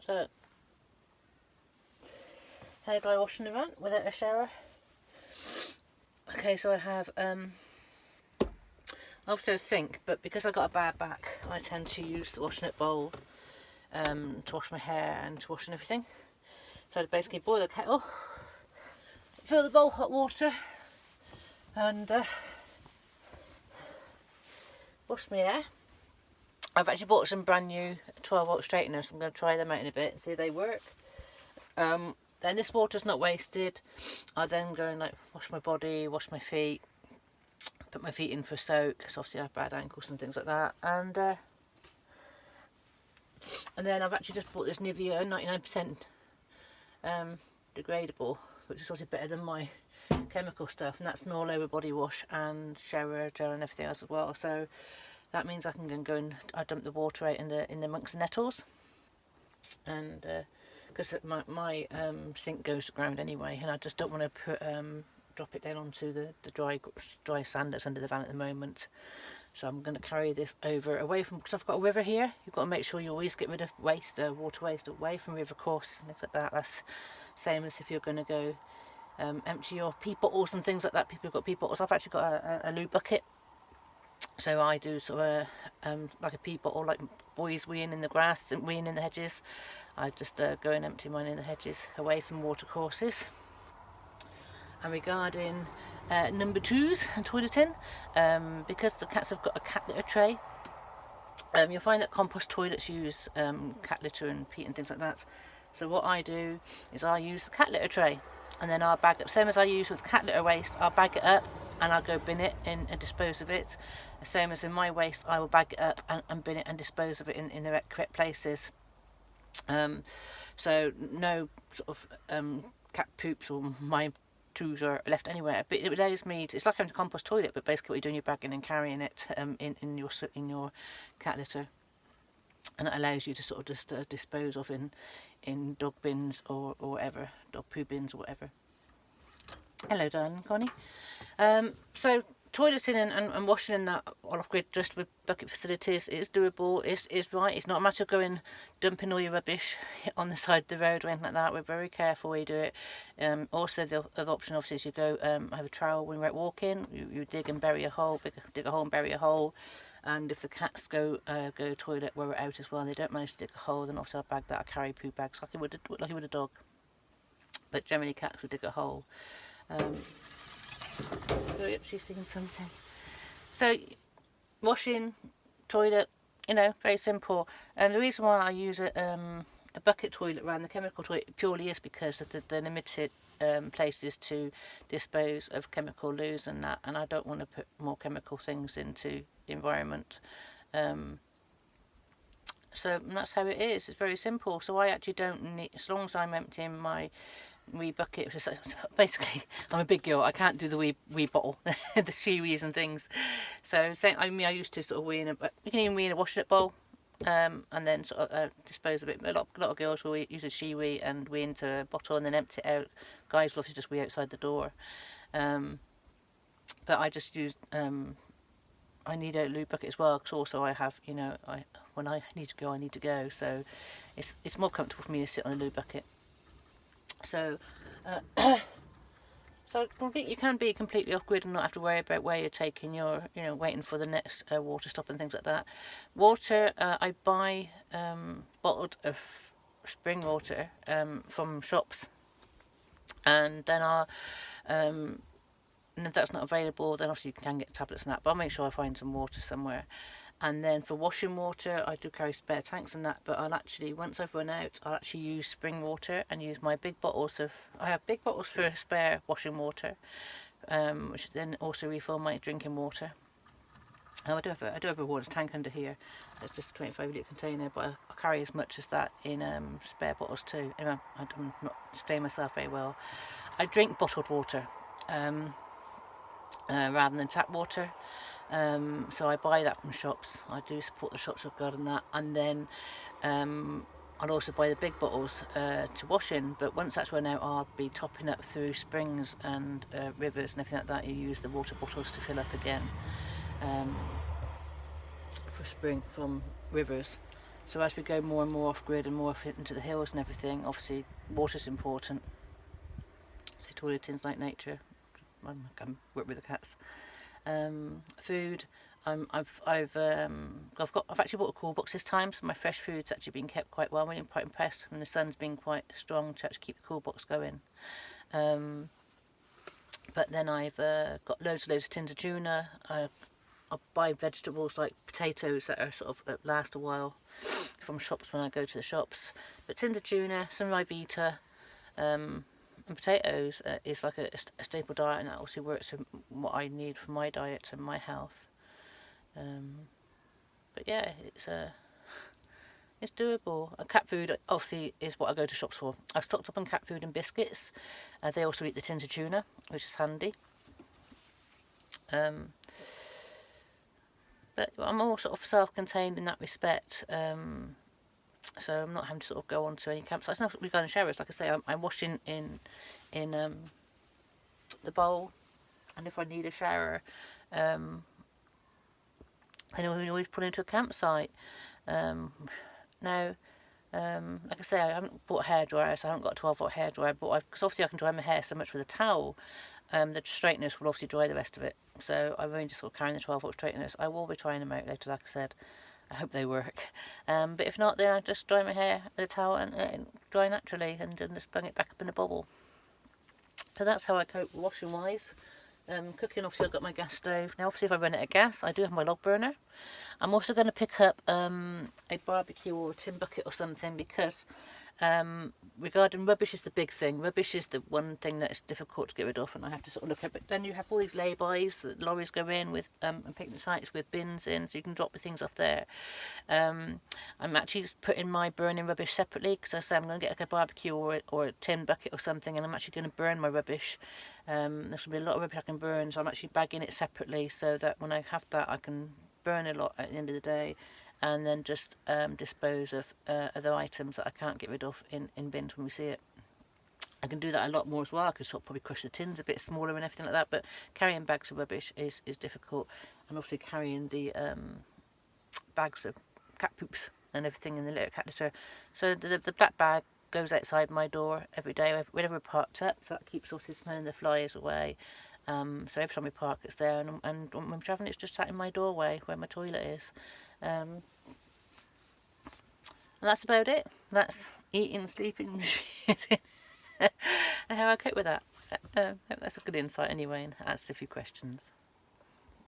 So, hair dry wash in the van without a shower. Okay, so I have obviously a sink, but because I got a bad back, I tend to use the washing it bowl to wash my hair and to wash and everything. So I basically boil the kettle, fill the bowl hot water, and wash my hair. I've actually bought some brand new 12-volt straighteners, so I'm going to try them out in a bit and see if they work. Then this water's not wasted. I then go and wash my body, wash my feet, put my feet in for a soak because obviously I have bad ankles and things like that. And then I've actually just bought this Nivea 99% degradable, which is obviously better than my chemical stuff, and that's an all over body wash and shower gel and everything else as well. So that means I can go and I dump the water out in the amongst the nettles, and because my sink goes to ground anyway, and I just don't want to put drop it down onto the dry sand that's under the van at the moment. So I'm going to carry this over away from, because I've got a river here. You've got to make sure you always get rid of waste, water waste away from river courses and things like that. That's same as if you're going to go empty your pee bottles and things like that. People have got pee bottles. I've actually got a loo bucket. So I do sort of like a pee bottle, like boys weeing in the grass and weeing in the hedges. I just go and empty mine in the hedges away from water courses. And regarding number twos and toileting, because the cats have got a cat litter tray, you'll find that compost toilets use cat litter and peat and things like that. So what I do is I use the cat litter tray, and then I'll bag it, same as I use with cat litter waste, I'll bag it up and I'll go bin it and dispose of it. Same as in my waste, I will bag it up and bin it and dispose of it in the correct places. So no sort of cat poops or my twos are left anywhere, but it allows me to, it's like having a compost toilet, but basically what you're doing, you're bagging and carrying it in your cat litter, and it allows you to sort of just dispose of in dog bins or whatever, dog poo bins or whatever. Hello darling Connie. So toileting and washing in that off-grid just with bucket facilities is doable. It's right. It's not a matter of going dumping all your rubbish on the side of the road or anything like that. We're very careful where you do it. Also, the other option obviously is you go have a trowel when you're out walking. You dig and bury a hole, dig a hole and bury a hole. And if the cats go toilet where we're out as well, and they don't manage to dig a hole, then obviously I'll bag that. I carry poo bags like you would a dog. But generally cats will dig a hole. So yep, she's seeing something. So washing, toilet, very simple. The reason why I use a bucket toilet around the chemical toilet purely is because of the limited places to dispose of chemical loos and that, and I don't want to put more chemical things into the environment. So that's how it is. It's very simple. So I actually don't need, as long as I'm emptying my wee bucket, just basically I'm a big girl, I can't do the wee bottle the shiwis and things. So I used to sort of wee in you can even wee in a washing it bowl, and then sort of dispose of it. A lot of girls will use a shiwi and wee into a bottle and then empty it out. Guys will obviously just wee outside the door, but I just use I need a loo bucket as well, because also I have, when I need to go, so it's more comfortable for me to sit on a loo bucket. So, you can be completely off grid and not have to worry about where you're taking your, waiting for the next water stop and things like that. Water, I buy bottled of spring water from shops, and then and if that's not available, then obviously you can get tablets and that, but I'll make sure I find some water somewhere. And then for washing water, I do carry spare tanks and that, but I'll actually, once I've run out, I'll actually use spring water and use my big bottles I have big bottles for spare washing water, which then also refill my drinking water. I do have a water tank under here. It's just a 25-litre container, but I carry as much as that in spare bottles too. Anyway, I'm not displaying myself very well. I drink bottled water rather than tap water. So I buy that from shops. I do support the shops regarding that, and then I'll also buy the big bottles to wash in, but once that's run out, I'll be topping up through springs and rivers and everything like that. You use the water bottles to fill up again from rivers. So as we go more and more off grid and more into the hills and everything, obviously water's important. So toilet tins like nature. I can work with the cats. Food. I've actually bought a cool box this time, so my fresh food's actually been kept quite well. I'm really quite impressed, and the sun's been quite strong to actually keep the cool box going. But then I've got loads of tins of tuna. I buy vegetables like potatoes that are sort of last a while from shops when I go to the shops. But tins of tuna, some Rivita, and potatoes is like a staple diet, and that also works for what I need for my diet and my health. But yeah, it's doable. Cat food obviously is what I go to shops for. I've stocked up on cat food and biscuits. They also eat the tins of tuna, which is handy. But I'm all sort of self-contained in that respect. So I'm not having to sort of go on to any campsites. Now regarding showers, like I say, I'm washing in the bowl, and if I need a shower, then we always put into a campsite. Now, like I say, I haven't bought a hairdryer, so I haven't got a 12-volt hairdryer, because obviously I can dry my hair so much with a towel. The straighteners will obviously dry the rest of it, so I'm only just sort of carrying the 12-volt straighteners. I will be trying them out later, like I said. I hope they work. But if not, then I just dry my hair with a towel and dry naturally, and just bring it back up in a bubble. So that's how I cope washing wise. Cooking, obviously I've got my gas stove. Now obviously if I run out of gas, I do have my log burner. I'm also going to pick up a barbecue or a tin bucket or something, because regarding rubbish is the big thing. Rubbish is the one thing that is difficult to get rid of, and I have to sort of look at. But then you have all these lay-bys that lorries go in with, and picnic sites with bins in, so you can drop the things off there. I'm actually just putting my burning rubbish separately, because I say I'm going to get like a barbecue or a tin bucket or something, and I'm actually going to burn my rubbish. There's going to be a lot of rubbish I can burn, so I'm actually bagging it separately, so that when I have that I can burn a lot at the end of the day, and then just dispose of other items that I can't get rid of in bins when we see it. I can do that a lot more as well. I could sort of probably crush the tins a bit smaller and everything like that, but carrying bags of rubbish is difficult, and obviously carrying the bags of cat poops and everything in the litter cat litter. So the black bag goes outside my door every day whenever we're parked up, so that keeps obviously smelling the flies away. So every time we park it's there, and when I'm travelling it's just sat in my doorway where my toilet is. And that's about it. That's eating, sleeping, shitting, and how I cope with that. I hope that's a good insight anyway, and answers a few questions.